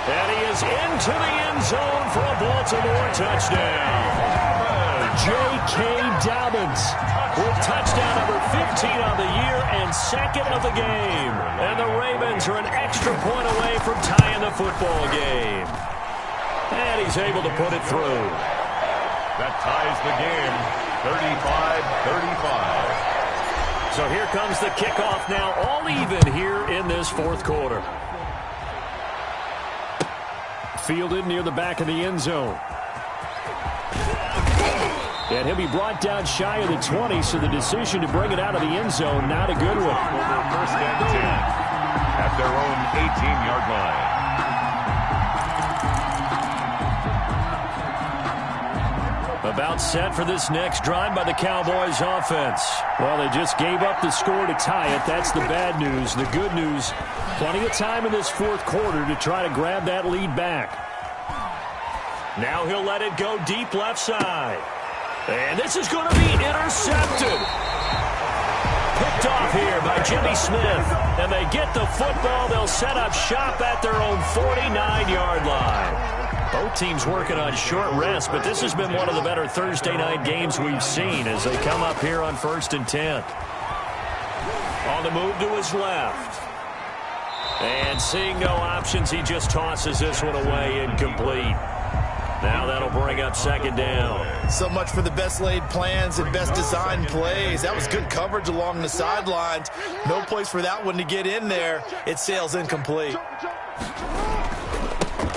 And he is into the end zone for a Baltimore touchdown. J.K. Dobbins with touchdown number 15 on the year and 2nd of the game. And the Ravens are an extra point away from tying the football game. And he's able to put it through. That ties the game, 35-35. So here comes the kickoff now, all even here in this 4th quarter. Fielded near the back of the end zone. And he'll be brought down shy of the 20, so the decision to bring it out of the end zone, not a good one. Over 1st and 10 at their own 18-yard line. About set for this next drive by the Cowboys offense. Well, they just gave up the score to tie it. That's the bad news. The good news, plenty of time in this 4th quarter to try to grab that lead back. Now he'll let it go deep left side. And this is going to be intercepted. Picked off here by Jimmy Smith. And they get the football. They'll set up shop at their own 49-yard line. Both teams working on short rest, but this has been one of the better Thursday night games we've seen as they come up here on 1st and 10. On the move to his left. And seeing no options, he just tosses this one away incomplete. Now that'll bring up 2nd down. So much for the best laid plans and best designed plays. That was good coverage along the sidelines. No place for that one to get in there. It sails incomplete.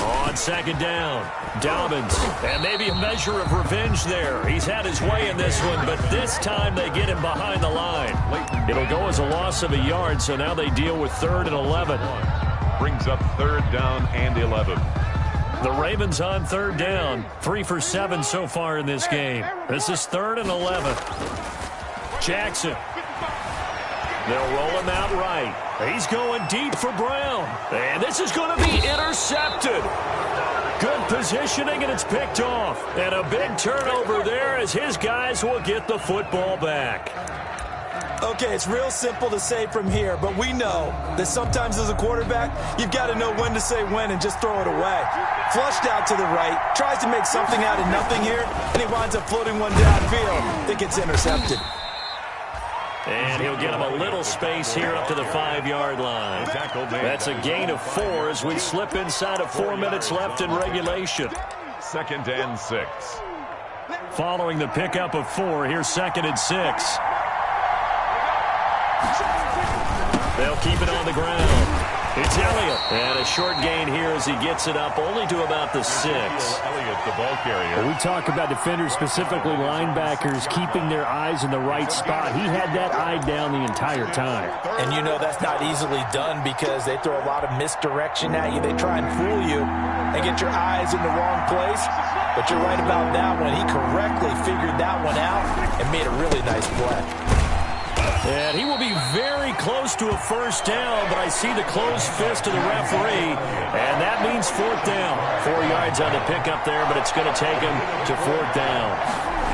On 2nd down, Dobbins. And maybe a measure of revenge there. He's had his way in this one, but this time they get him behind the line. It'll go as a loss of a yard, so now they deal with 3rd and 11. Brings up 3rd down and 11. The Ravens on third down. 3 for 7 so far in this game. This is 3rd and 11. Jackson. They'll roll him out right. He's going deep for Brown. And this is going to be intercepted. Good positioning, and it's picked off. And a big turnover there as his guys will get the football back. Okay, it's real simple to say from here, but we know that sometimes as a quarterback, you've got to know when to say when and just throw it away. Flushed out to the right, tries to make something out of nothing here, and he winds up floating one downfield. It gets intercepted. And he'll get him a little space here up to the 5-yard line. That's a gain of 4 as we slip inside of 4 minutes left in regulation. 2nd and 6. Following the pickup of 4, here's 2nd and 6. They'll keep it on the ground. It's Elliott. And a short gain here as he gets it up only to about the 6. Elliott, the ball carrier. We talk about defenders, specifically linebackers, keeping their eyes in the right spot. He had that eye down the entire time. And you know that's not easily done because they throw a lot of misdirection at you. They try and fool you and get your eyes in the wrong place. But you're right about that one. He correctly figured that one out and made a really nice play. And he will be very close to a first down, but I see the closed fist of the referee, and that means 4th down. 4 yards on the pickup there, but it's going to take him to 4th down.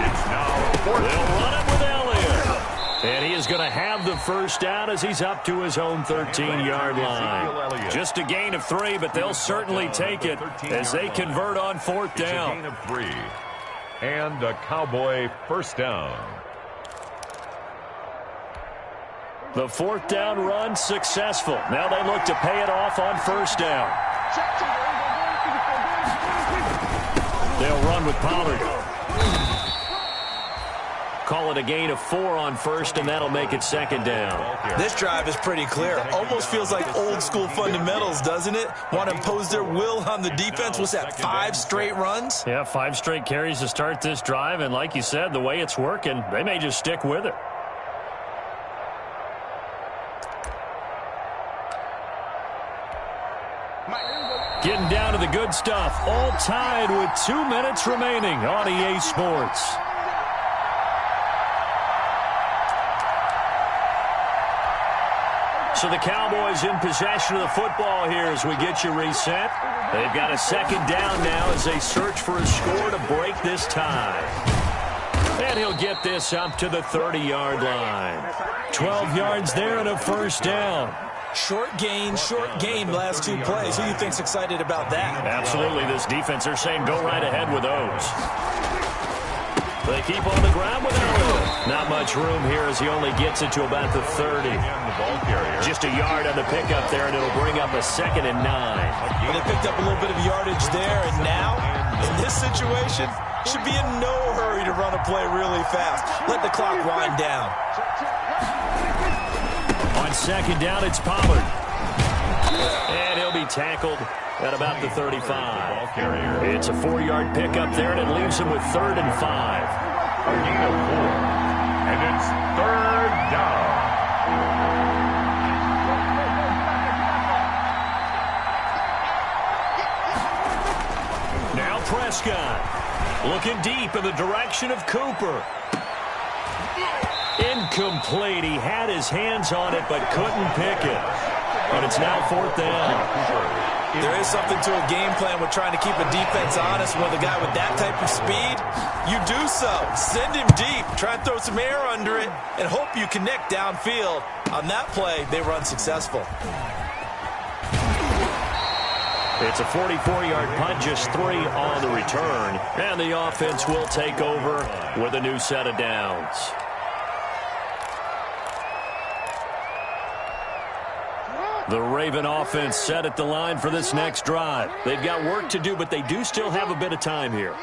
It's now 4th. They'll run it with Elliott. And he is going to have the first down as he's up to his own 13-yard line. Just a gain of 3, but they'll certainly take it as they convert on 4th down. It's a gain of 3. And a Cowboy first down. The 4th down run successful. Now they look to pay it off on first down. They'll run with Pollard. Call it a gain of 4 on first, and that'll make it 2nd down. This drive is pretty clear. Almost feels like old school fundamentals, doesn't it? Want to impose their will on the defense. What's that, 5 straight runs? Yeah, 5 straight carries to start this drive, and like you said, the way it's working, they may just stick with it. Getting down to the good stuff. All tied with 2 minutes remaining on EA Sports. So the Cowboys in possession of the football here as we get you reset. They've got a 2nd down now as they search for a score to break this tie. And he'll get this up to the 30-yard line. 12 yards there and a first down. Short gain last 2 plays. Who do you think's excited about that? Absolutely. This defense, they're saying go right ahead with those. They keep on the ground with Elliott. Not much room here as he only gets it to about the 30. Just a yard on the pickup there, and it'll bring up a 2nd and 9. Well, they picked up a little bit of yardage there, and now, in this situation, should be in no hurry to run a play really fast. Let the clock wind down. On 2nd down, it's Pollard. And he'll be tackled at about the 35. It's a 4-yard pickup there, and it leaves him with 3rd and 5. A gain of 4. And it's 3rd down. Now Prescott looking deep in the direction of Cooper. Incomplete. He had his hands on it but couldn't pick it. But it's now 4th down. There is something to a game plan with trying to keep a defense honest with a guy with that type of speed. You do so. Send him deep. Try and throw some air under it and hope you connect downfield. On that play, they were unsuccessful. It's a 44-yard punt, just 3 on the return. And the offense will take over with a new set of downs. The Raven offense set at the line for this next drive. They've got work to do, but they do still have a bit of time here.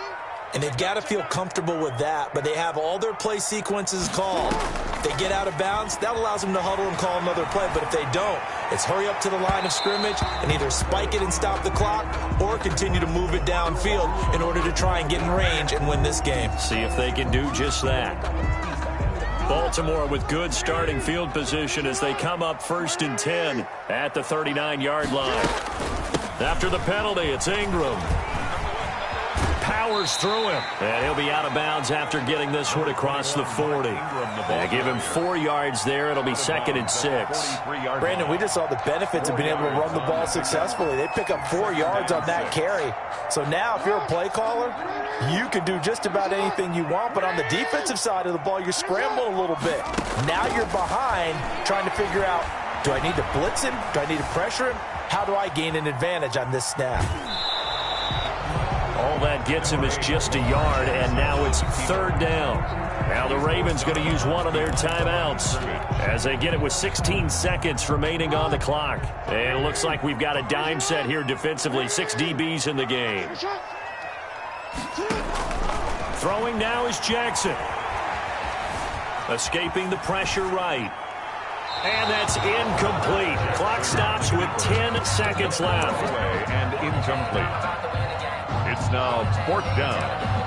And they've got to feel comfortable with that, but they have all their play sequences called. If they get out of bounds, that allows them to huddle and call another play. But if they don't, it's hurry up to the line of scrimmage and either spike it and stop the clock or continue to move it downfield in order to try and get in range and win this game. See if they can do just that. Baltimore with good starting field position as they come up 1st and 10 at the 39-yard line. After the penalty, it's Ingram. powers through him. And he'll be out of bounds after getting this one across the 40. Give him 4 yards there. It'll be 2nd and 6. Brandon, we just saw the benefits of being able to run the ball successfully. They pick up 4 yards on that carry. So now if you're a play caller, you can do just about anything you want. But on the defensive side of the ball, you're scrambling a little bit. Now you're behind trying to figure out, do I need to blitz him? Do I need to pressure him? How do I gain an advantage on this snap? All that gets him is just a yard, and now it's 3rd down. Now the Ravens going to use one of their timeouts as they get it with 16 seconds remaining on the clock. And it looks like we've got a dime set here defensively. 6 DBs in the game. Throwing now is Jackson. Escaping the pressure right. And that's incomplete. Clock stops with 10 seconds left. And incomplete. It's now 4th down.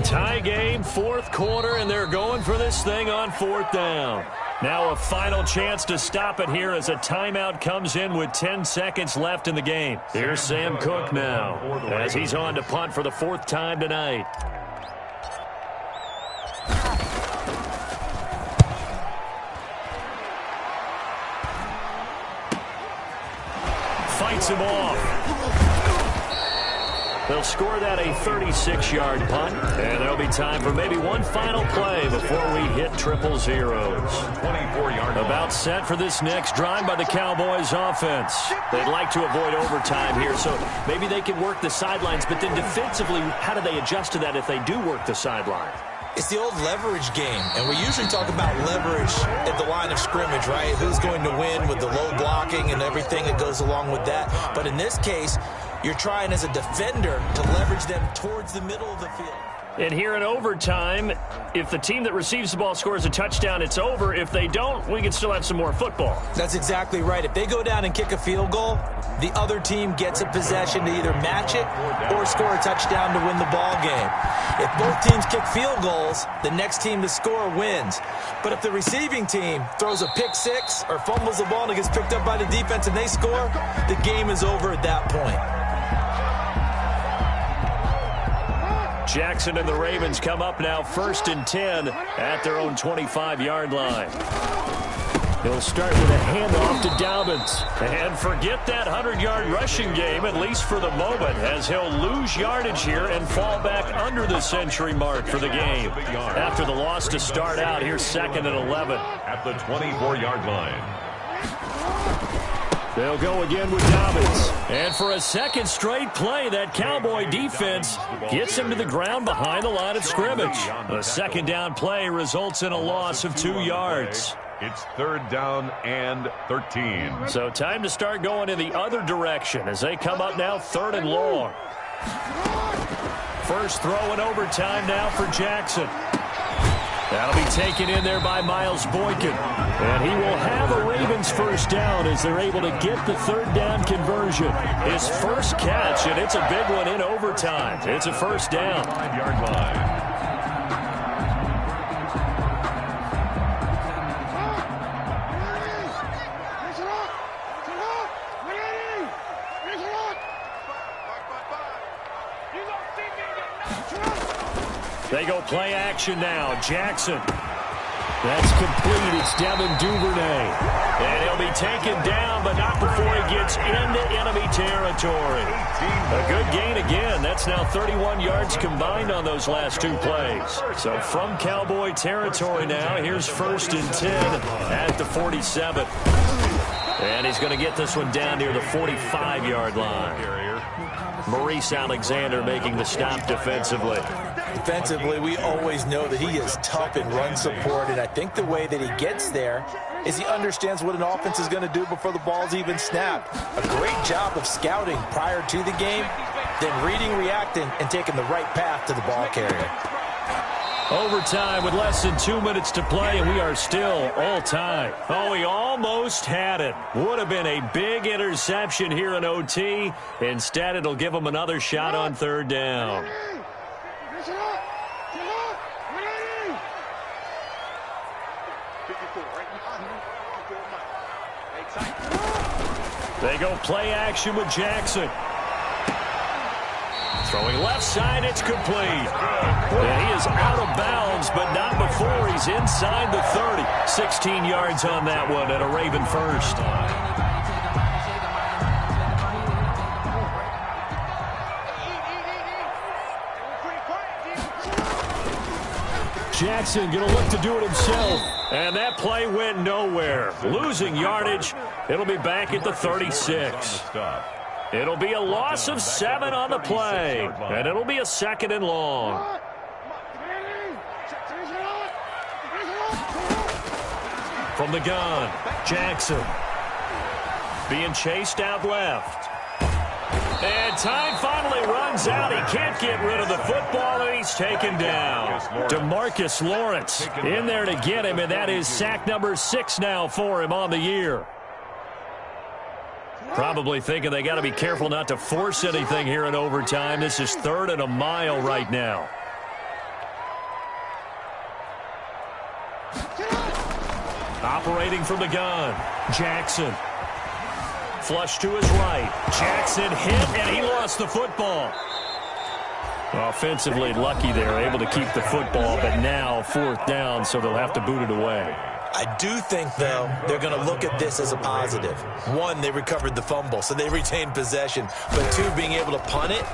Tie game, 4th quarter, and they're going for this thing on 4th down. Now a final chance to stop it here as a timeout comes in with 10 seconds left in the game. Here's Sam Cook now as he's on to punt for the 4th time tonight. Fights him off. They'll score that a 36-yard punt, and there'll be time for maybe one final play before we hit 000. 24-yard. About set for this next drive by the Cowboys offense. They'd like to avoid overtime here, so maybe they can work the sidelines, but then defensively, how do they adjust to that if they do work the sideline? It's the old leverage game, and we usually talk about leverage at the line of scrimmage, right? Who's going to win with the low blocking and everything that goes along with that. But in this case, you're trying as a defender to leverage them towards the middle of the field. And here in overtime, if the team that receives the ball scores a touchdown, it's over. If they don't, we can still have some more football. That's exactly right. If they go down and kick a field goal, the other team gets a possession to either match it or score a touchdown to win the ball game. If both teams kick field goals, the next team to score wins. But if the receiving team throws a pick six or fumbles the ball and it gets picked up by the defense and they score, the game is over at that point. Jackson and the Ravens come up now 1st and 10 at their own 25-yard line. He'll start with a handoff to Dobbins. And forget that 100-yard rushing game, at least for the moment, as he'll lose yardage here and fall back under the century mark for the game. After the loss to start out, here's 2nd and 11. At the 24-yard line. They'll go again with Dobbins. And for a second straight play, that Cowboy defense gets him to the ground behind the line of scrimmage. The 2nd down play results in a loss of 2 yards. It's 3rd down and 13. So time to start going in the other direction as they come up now 3rd and long. First throw in overtime now for Jackson. That'll be taken in there by Miles Boykin. And he will have a Ravens first down as they're able to get the 3rd down conversion. His first catch, and it's a big one in overtime. It's a first down. 5-yard line. They go play action now. Jackson. That's complete. It's Devin Duvernay. And he'll be taken down, but not before he gets into enemy territory. A good gain again. That's now 31 yards combined on those last 2 plays. So from Cowboy territory now, here's 1st and 10 at the 47. And he's going to get this one down near the 45-yard line. Maurice Alexander making the stop defensively. Defensively, we always know that he is tough in run support, and I think the way that he gets there is he understands what an offense is going to do before the ball's even snapped. A great job of scouting prior to the game, then reading, reacting, and taking the right path to the ball carrier. Overtime with less than 2 minutes to play, and we are still all time. Oh, he almost had it. Would have been a big interception here in OT. Instead, it'll give him another shot on 3rd down. They go play action with Jackson. Throwing left side, it's complete. And he is out of bounds, but not before he's inside the 30. 16 yards on that one at a Raven first. Jackson going to look to do it himself. And that play went nowhere. Losing yardage. It'll be back at the 36. It'll be a loss of 7 on the play. And it'll be a 2nd and long. From the gun, Jackson. Being chased out left. And time finally runs out. He can't get rid of the football, and he's taken down. DeMarcus Lawrence in there to get him, and that is sack number 6 now for him on the year. Probably thinking they got to be careful not to force anything here in overtime. This is 3rd and a mile right now. Operating from the gun, Jackson. Flush to his right. Jackson hit, and he lost the football. Offensively lucky there, able to keep the football, but now 4th down, so they'll have to boot it away. I do think, though, they're going to look at this as a positive. 1, they recovered the fumble, so they retained possession. But 2, being able to punt it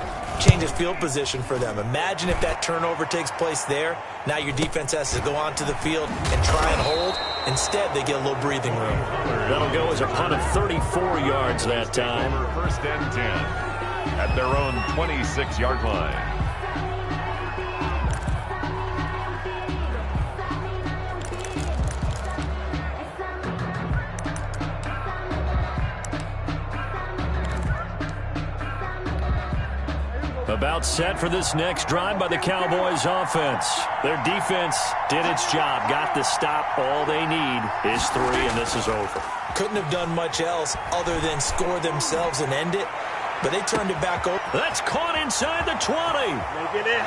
changes field position for them. Imagine if that turnover takes place there. Now your defense has to go onto the field and try and hold. Instead, they get a little breathing room. That'll go as a punt of 34 yards that time. 1st and 10 at their own 26-yard line. About set for this next drive by the Cowboys offense. Their defense did its job, got the stop. All they need is 3, and this is over. Couldn't have done much else other than score themselves and end it, but they turned it back over. That's caught inside the 20.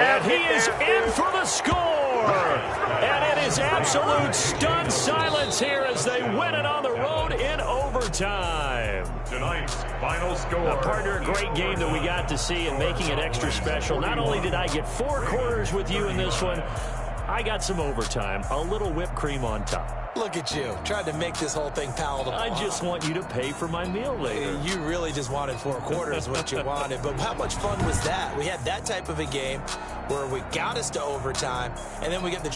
And he is in for the score. And it is absolute stunned silence here as they win it on the road in overtime. Tonight's final score. Partner, a great game that we got to see and making it extra special. Not only did I get 4 quarters with you in this one, I got some overtime, a little whipped cream on top. Look at you, trying to make this whole thing palatable. I just want you to pay for my meal later. You really just wanted 4 quarters, what you wanted. But how much fun was that? We had that type of a game where we got us to overtime, and then we get the